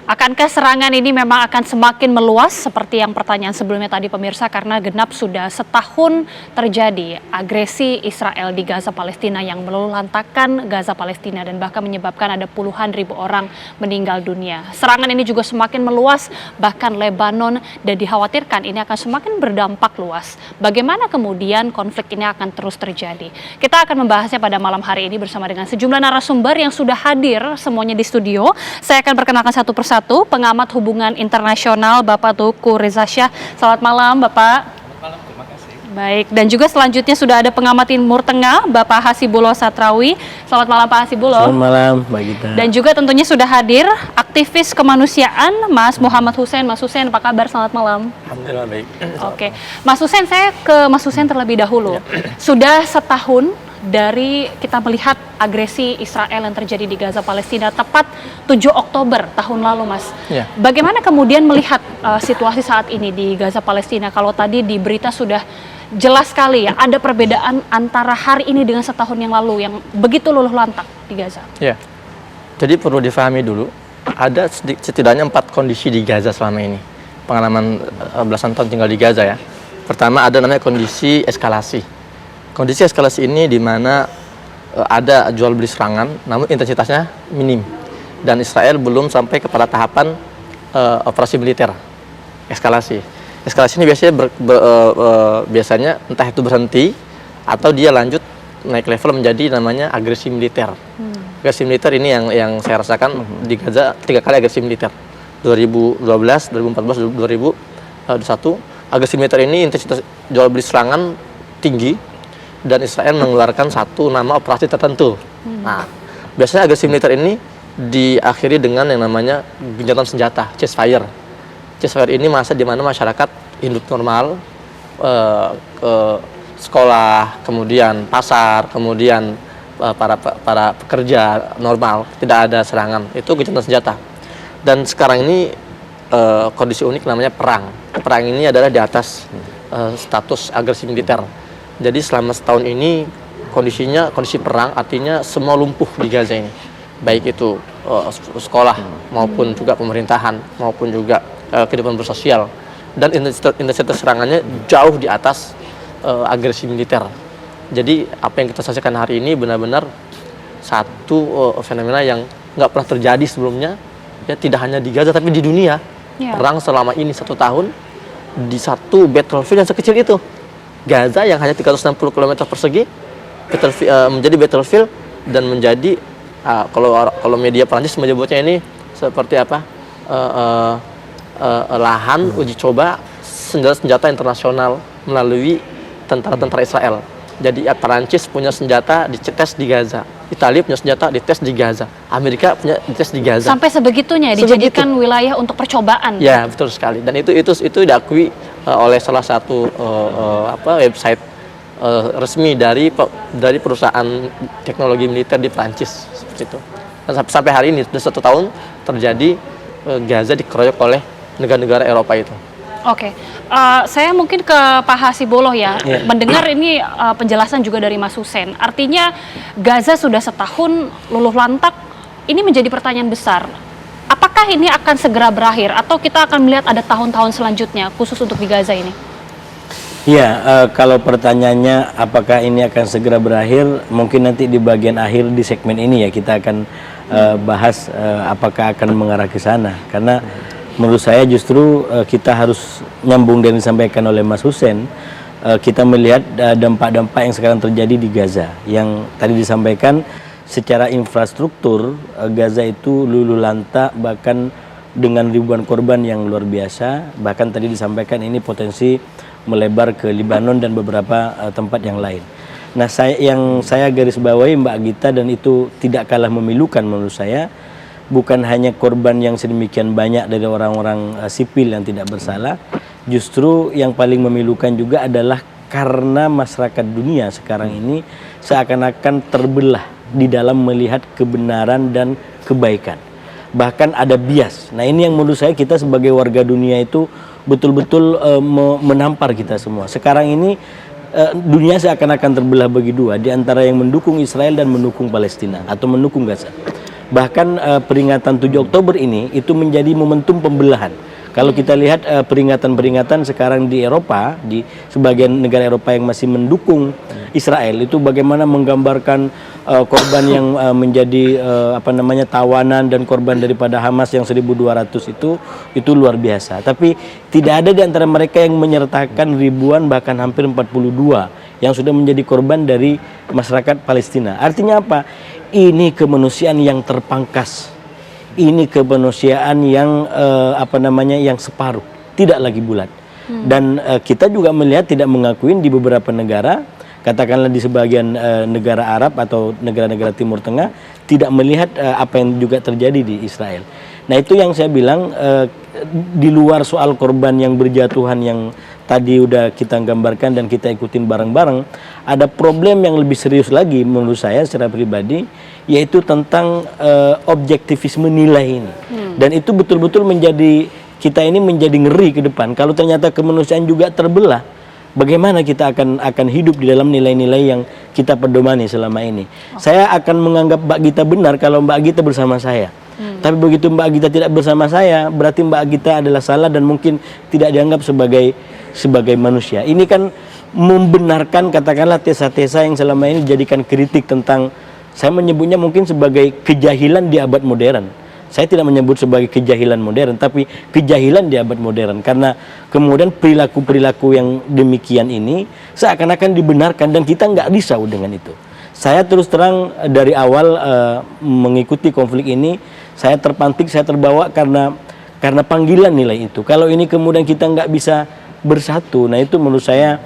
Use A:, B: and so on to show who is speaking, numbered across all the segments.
A: Akankah serangan ini memang akan semakin meluas seperti yang pertanyaan sebelumnya tadi pemirsa, karena genap sudah setahun terjadi agresi Israel di Gaza Palestina yang meluluhlantakkan Gaza Palestina dan bahkan menyebabkan ada puluhan ribu orang meninggal dunia. Serangan ini juga semakin meluas bahkan Lebanon dan dikhawatirkan ini akan semakin berdampak luas. Bagaimana kemudian konflik ini akan terus terjadi? Kita akan membahasnya pada malam hari ini bersama dengan sejumlah narasumber yang sudah hadir semuanya di studio. Saya akan perkenalkan satu persatu. Pengamat hubungan internasional Bapak Tuku Reza Shah. Selamat malam Bapak.
B: Selamat malam, terima kasih.
A: Baik, dan juga selanjutnya sudah ada pengamat Timur Tengah Bapak Hasibullah Satrawi. Selamat malam Pak Hasibullah.
C: Selamat malam Mbak Gita.
A: Dan juga tentunya sudah hadir aktivis kemanusiaan Mas Muhammad Hussein. Mas Hussein, apa kabar? Selamat malam.
C: Alhamdulillah baik.
A: Oke, Mas Hussein, saya ke Mas Hussein terlebih dahulu. Sudah setahun dari kita melihat agresi Israel yang terjadi di Gaza Palestina tepat 7 Oktober tahun lalu, Mas.
C: Ya.
A: Bagaimana kemudian melihat situasi saat ini di Gaza Palestina? Kalau tadi di berita sudah jelas sekali ya, ada perbedaan antara hari ini dengan setahun yang lalu yang begitu luluh lantak di Gaza.
C: Ya. Jadi perlu difahami dulu, ada setidaknya 4 kondisi di Gaza selama ini. Pengalaman belasan tahun tinggal di Gaza ya. Pertama ada namanya kondisi eskalasi. Kondisi eskalasi ini di mana ada jual beli serangan, namun intensitasnya minim. Dan Israel belum sampai kepada tahapan operasi militer. Eskalasi. Eskalasi ini biasanya entah itu berhenti atau dia lanjut naik level menjadi namanya agresi militer. Agresi militer ini yang saya rasakan di Gaza 3 kali agresi militer. 2012, 2014, 2021. Agresi militer ini intensitas jual beli serangan tinggi. Dan Israel mengeluarkan satu nama operasi tertentu. Nah, biasanya agresi militer ini diakhiri dengan yang namanya gencatan senjata, ceasefire. Ceasefire ini masa di mana masyarakat hidup normal, ke sekolah, kemudian pasar, kemudian para pekerja normal, tidak ada serangan. Itu gencatan senjata. Dan sekarang ini kondisi unik namanya perang. Perang ini adalah di atas status agresi militer. Jadi selama setahun ini kondisinya kondisi perang, artinya semua lumpuh di Gaza ini. Baik itu sekolah maupun juga pemerintahan maupun juga kehidupan bersosial. Dan intensitas serangannya jauh di atas agresi militer. Jadi apa yang kita saksikan hari ini benar-benar satu fenomena yang nggak pernah terjadi sebelumnya. Ya, tidak hanya di Gaza tapi di dunia. Perang selama ini 1 tahun di satu battlefield yang sekecil itu. Gaza yang hanya 360 km persegi menjadi battlefield dan menjadi kalau media Prancis menyebutnya ini seperti apa lahan uji coba senjata internasional melalui tentara-tentara Israel. Jadi Prancis punya senjata dites di Gaza, Italia punya senjata dites di Gaza, Amerika punya dites di Gaza.
A: Sampai sebegitunya dijadikan wilayah untuk percobaan.
C: Ya, betul sekali. Dan itu diakui oleh salah satu website resmi dari perusahaan teknologi militer di Prancis seperti itu. Dan sampai hari ini sudah 1 tahun terjadi Gaza dikeroyok oleh negara-negara Eropa itu.
A: Oke, saya mungkin ke Pak Hasibullah ya. Mendengar ini penjelasan juga dari Mas Hussein. Artinya Gaza sudah setahun luluh lantak. Ini menjadi pertanyaan besar. Apakah ini akan segera berakhir atau kita akan melihat ada tahun-tahun selanjutnya khusus untuk di Gaza ini?
B: Iya, kalau pertanyaannya apakah ini akan segera berakhir, mungkin nanti di bagian akhir di segmen ini ya kita akan bahas apakah akan mengarah ke sana. Karena menurut saya justru kita harus nyambung dari disampaikan oleh Mas Hussein. Kita melihat dampak-dampak yang sekarang terjadi di Gaza. Yang tadi disampaikan secara infrastruktur Gaza itu luluh lantak, bahkan dengan ribuan korban yang luar biasa. Bahkan tadi disampaikan ini potensi melebar ke Lebanon dan beberapa tempat yang lain. Nah, yang saya garis bawahi Mbak Gita, dan itu tidak kalah memilukan menurut saya, bukan hanya korban yang sedemikian banyak dari orang-orang sipil yang tidak bersalah, justru yang paling memilukan juga adalah karena masyarakat dunia sekarang ini seakan-akan terbelah di dalam melihat kebenaran dan kebaikan. Bahkan ada bias. Nah, ini yang menurut saya kita sebagai warga dunia itu betul-betul menampar kita semua. Sekarang ini dunia seakan-akan terbelah bagi dua, di antara yang mendukung Israel dan mendukung Palestina atau mendukung Gaza. Bahkan peringatan 7 Oktober ini itu menjadi momentum pembelahan. Kalau kita lihat peringatan-peringatan sekarang di Eropa, di sebagian negara Eropa yang masih mendukung Israel, itu bagaimana menggambarkan korban yang menjadi tawanan dan korban daripada Hamas yang 1.200 itu luar biasa. Tapi tidak ada di antara mereka yang menyertakan ribuan bahkan hampir 42 yang sudah menjadi korban dari masyarakat Palestina. Artinya apa? Ini kemanusiaan yang terpangkas. Ini kemanusiaan yang yang separuh, tidak lagi bulat. Dan kita juga melihat tidak mengakuin di beberapa negara, katakanlah di sebagian negara Arab atau negara-negara Timur Tengah, tidak melihat apa yang juga terjadi di Israel. Nah, itu yang saya bilang, di luar soal korban yang berjatuhan yang tadi udah kita gambarkan dan kita ikutin bareng-bareng, ada problem yang lebih serius lagi menurut saya secara pribadi, yaitu tentang objektivisme nilai ini. Dan itu betul-betul kita ini menjadi ngeri ke depan. Kalau ternyata kemanusiaan juga terbelah, bagaimana kita akan hidup di dalam nilai-nilai yang kita pedomani selama ini. Saya akan menganggap Mbak Gita benar kalau Mbak Gita bersama saya. Tapi begitu Mbak Gita tidak bersama saya, berarti Mbak Gita adalah salah dan mungkin tidak dianggap sebagai manusia. Ini kan membenarkan katakanlah tesa-tesa yang selama ini dijadikan kritik tentang, saya menyebutnya mungkin sebagai kejahilan di abad modern. Saya tidak menyebut sebagai kejahilan modern, tapi kejahilan di abad modern. Karena kemudian perilaku-perilaku yang demikian ini seakan-akan dibenarkan dan kita nggak risau dengan itu. Saya terus terang dari awal mengikuti konflik ini, saya terpantik, saya terbawa karena panggilan nilai itu. Kalau ini kemudian kita nggak bisa bersatu, nah itu menurut saya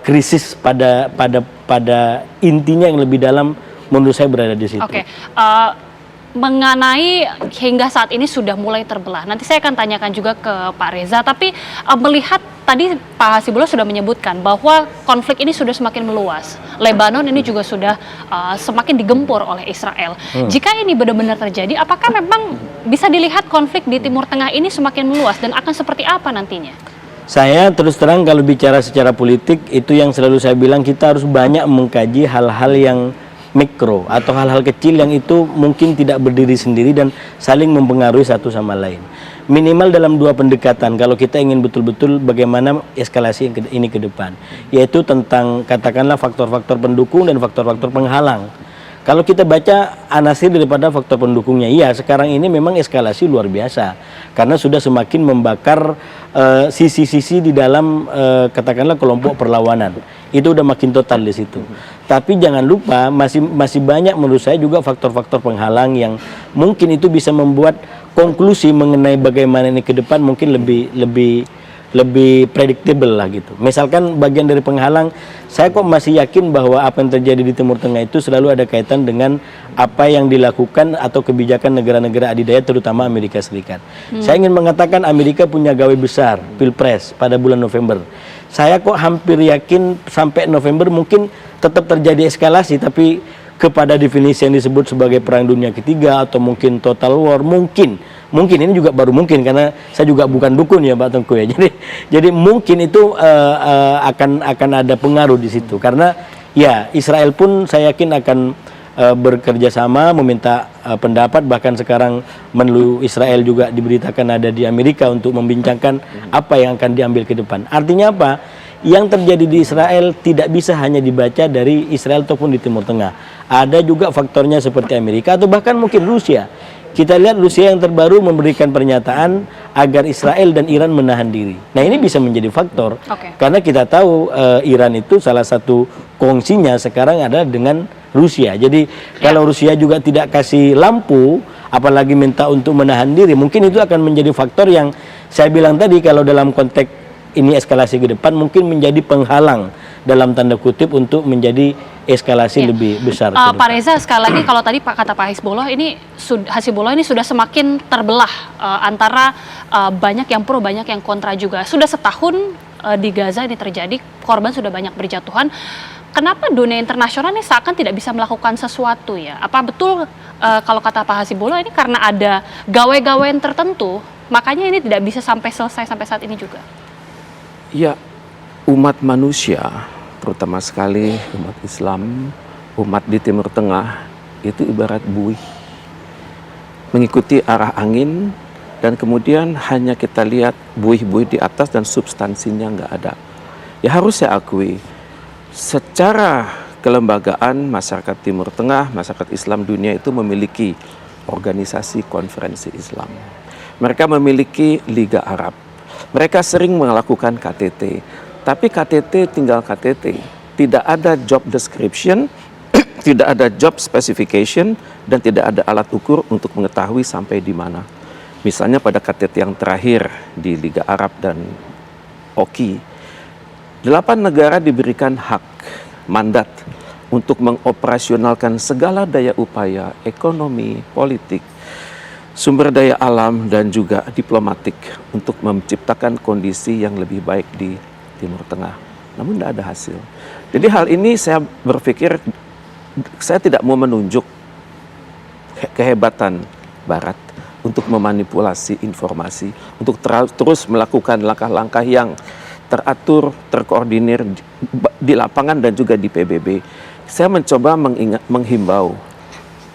B: krisis pada intinya yang lebih dalam menurut saya berada di situ.
A: Oke. Mengenai hingga saat ini sudah mulai terbelah. Nanti saya akan tanyakan juga ke Pak Reza, tapi melihat tadi Pak Hasibullah sudah menyebutkan bahwa konflik ini sudah semakin meluas. Lebanon ini juga sudah semakin digempur oleh Israel. Jika ini benar-benar terjadi, apakah memang bisa dilihat konflik di Timur Tengah ini semakin meluas dan akan seperti apa nantinya?
B: Saya terus terang kalau bicara secara politik, itu yang selalu saya bilang, kita harus banyak mengkaji hal-hal yang mikro atau hal-hal kecil yang itu mungkin tidak berdiri sendiri dan saling mempengaruhi satu sama lain. Minimal dalam dua pendekatan kalau kita ingin betul-betul bagaimana eskalasi ini ke depan, yaitu tentang katakanlah faktor-faktor pendukung dan faktor-faktor penghalang. Kalau kita baca anasir daripada faktor pendukungnya, iya sekarang ini memang eskalasi luar biasa karena sudah semakin membakar sisi-sisi di dalam katakanlah kelompok perlawanan. Itu udah makin total di situ. Tapi jangan lupa masih banyak menurut saya juga faktor-faktor penghalang yang mungkin itu bisa membuat konklusi mengenai bagaimana ini ke depan mungkin lebih predictable lah gitu. Misalkan bagian dari penghalang, saya kok masih yakin bahwa apa yang terjadi di Timur Tengah itu selalu ada kaitan dengan apa yang dilakukan atau kebijakan negara-negara adidaya terutama Amerika Serikat. Saya ingin mengatakan Amerika punya gawe besar, Pilpres pada bulan November. Saya kok hampir yakin sampai November mungkin tetap terjadi eskalasi, tapi kepada definisi yang disebut sebagai Perang Dunia Ketiga atau mungkin Total War, mungkin ini juga baru mungkin karena saya juga bukan dukun ya Pak Tengku ya. Jadi mungkin itu akan ada pengaruh di situ karena ya Israel pun saya yakin akan bekerja sama meminta pendapat, bahkan sekarang Menlu Israel juga diberitakan ada di Amerika untuk membincangkan apa yang akan diambil ke depan. Artinya apa? Yang terjadi di Israel tidak bisa hanya dibaca dari Israel ataupun di Timur Tengah. Ada juga faktornya seperti Amerika atau bahkan mungkin Rusia. Kita lihat Rusia yang terbaru memberikan pernyataan agar Israel dan Iran menahan diri. Nah ini bisa menjadi faktor karena kita tahu Iran itu salah satu kongsinya sekarang adalah dengan Rusia. Jadi kalau Rusia juga tidak kasih lampu, apalagi minta untuk menahan diri, mungkin itu akan menjadi faktor yang saya bilang tadi kalau dalam konteks ini eskalasi ke depan mungkin menjadi penghalang dalam tanda kutip untuk menjadi eskalasi lebih besar.
A: Pak Reza, sekali lagi kalau tadi kata Pak Hasibullah ini sudah semakin terbelah antara banyak yang pro, banyak yang kontra juga. Sudah setahun di Gaza ini terjadi, korban sudah banyak berjatuhan. Kenapa dunia internasional ini seakan tidak bisa melakukan sesuatu ya? Apa betul kalau kata Pak Hasibullah ini karena ada gawe-gawean tertentu, makanya ini tidak bisa sampai selesai sampai saat ini juga?
D: Ya, umat manusia, terutama sekali umat Islam, umat di Timur Tengah, itu ibarat buih. mengikuti arah angin, dan kemudian hanya kita lihat buih-buih di atas dan substansinya nggak ada. Ya harus saya akui, secara kelembagaan masyarakat Timur Tengah, masyarakat Islam dunia itu memiliki organisasi konferensi Islam. Mereka memiliki Liga Arab. Mereka sering melakukan KTT, tapi KTT tinggal KTT. Tidak ada job description, tidak ada job specification, dan tidak ada alat ukur untuk mengetahui sampai di mana. Misalnya pada KTT yang terakhir di Liga Arab dan OKI, 8 negara diberikan hak, mandat untuk mengoperasionalkan segala daya upaya ekonomi, politik, sumber daya alam, dan juga diplomatik untuk menciptakan kondisi yang lebih baik di Timur Tengah. Namun tidak ada hasil. Jadi hal ini saya berpikir, saya tidak mau menunjuk kehebatan Barat untuk memanipulasi informasi, untuk terus melakukan langkah-langkah yang teratur, terkoordinir di lapangan dan juga di PBB. Saya mencoba menghimbau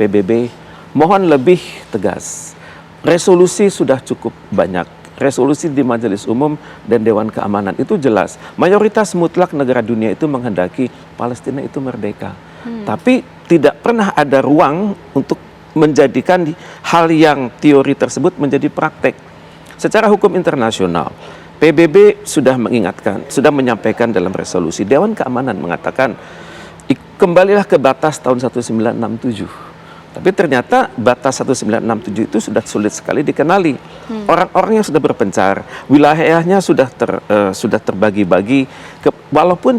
D: PBB, mohon lebih tegas. Resolusi sudah cukup banyak. Resolusi di Majelis Umum dan Dewan Keamanan itu jelas. Mayoritas mutlak negara dunia itu menghendaki Palestina itu merdeka. Tapi tidak pernah ada ruang untuk menjadikan hal yang teori tersebut menjadi praktek. Secara hukum internasional, PBB sudah mengingatkan, sudah menyampaikan dalam resolusi. Dewan Keamanan mengatakan, kembalilah ke batas tahun 1967. Tapi ternyata batas 1967 itu sudah sulit sekali dikenali. Orang-orang yang sudah berpencar, wilayahnya sudah terbagi-bagi, walaupun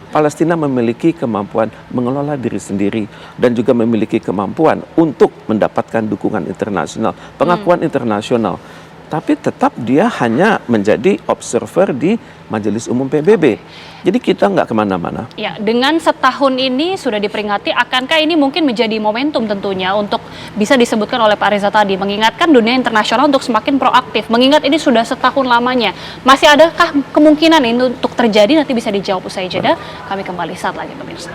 D: Palestina memiliki kemampuan mengelola diri sendiri dan juga memiliki kemampuan untuk mendapatkan dukungan internasional, pengakuan internasional. Tapi tetap dia hanya menjadi observer di Majelis Umum PBB. Jadi kita nggak kemana-mana.
A: Ya, dengan setahun ini sudah diperingati, akankah ini mungkin menjadi momentum tentunya untuk bisa disebutkan oleh Pak Reza tadi, mengingatkan dunia internasional untuk semakin proaktif, mengingat ini sudah setahun lamanya. Masih adakah kemungkinan ini untuk terjadi? Nanti bisa dijawab usai jeda. Kami kembali saat lagi pemirsa.